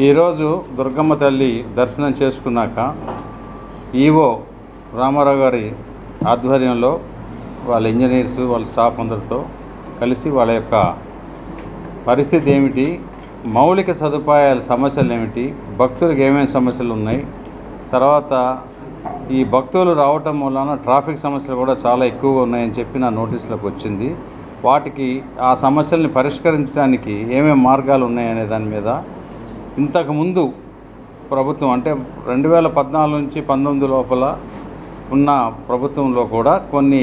ఈరోజు దుర్గమ్మ తల్లి దర్శనం చేసుకున్నాక ఈవో రామారావు గారి ఆధ్వర్యంలో వాళ్ళ ఇంజనీర్స్ వాళ్ళ స్టాఫ్ అందరితో కలిసి వాళ్ళ యొక్క పరిస్థితి ఏమిటి, మౌలిక సదుపాయాల సమస్యలు ఏమిటి, భక్తులకు ఏమేమి సమస్యలు ఉన్నాయి, తర్వాత ఈ భక్తులు రావటం వలన ట్రాఫిక్ సమస్యలు కూడా చాలా ఎక్కువగా ఉన్నాయని చెప్పి నా నోటీసులోకి వచ్చింది. వాటికి ఆ సమస్యల్ని పరిష్కరించడానికి ఏమేమి మార్గాలు ఉన్నాయనే దాని మీద ఇంతకుముందు ప్రభుత్వం అంటే 2014 నుంచి 19 లోపల ఉన్న ప్రభుత్వంలో కూడా కొన్ని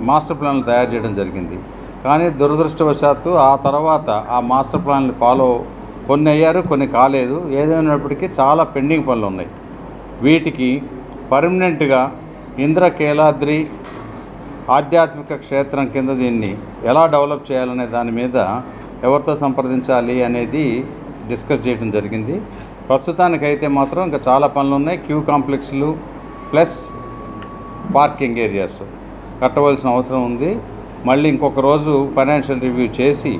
మాస్టర్ ప్లాన్లు తయారు చేయడం జరిగింది. కానీ దురదృష్టవశాత్తు ఆ తర్వాత ఆ మాస్టర్ ప్లాన్లు కొన్ని అయ్యారు, కొన్ని కాలేదు. ఏదైనప్పటికీ చాలా పెండింగ్ పనులు ఉన్నాయి. వీటికి పర్మనెంట్గా ఇంద్రకీలాద్రి ఆధ్యాత్మిక క్షేత్రం కింద దీన్ని ఎలా డెవలప్ చేయాలనే దాని మీద ఎవరితో సంప్రదించాలి అనేది డిస్కస్ చేయడం జరిగింది. ప్రస్తుతానికైతే మాత్రం ఇంకా చాలా పనులు ఉన్నాయి. క్యూ కాంప్లెక్స్లు ప్లస్ పార్కింగ్ ఏరియాస్ కట్టవలసిన అవసరం ఉంది. మళ్ళీ ఇంకొక రోజు ఫైనాన్షియల్ రివ్యూ చేసి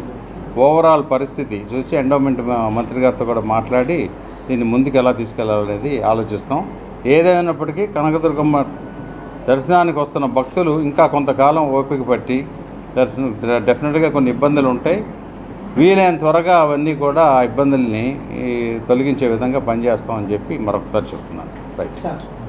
ఓవరాల్ పరిస్థితి చూసి ఎండోమెంట్ మంత్రి గారితో కూడా మాట్లాడి దీన్ని ముందుకు ఎలా తీసుకెళ్లాలనేది ఆలోచిస్తాం. ఏదైనప్పటికీ కనకదుర్గమ్మ దర్శనానికి వస్తున్న భక్తులు ఇంకా కొంతకాలం ఓపిక పట్టి డెఫినెట్గా కొన్ని ఇబ్బందులు ఉంటాయి. వీలైన త్వరగా అవన్నీ కూడా ఆ ఇబ్బందుల్ని తొలగించే విధంగా పనిచేస్తామని చెప్పి మరొకసారి చెప్తున్నాను. రైట్.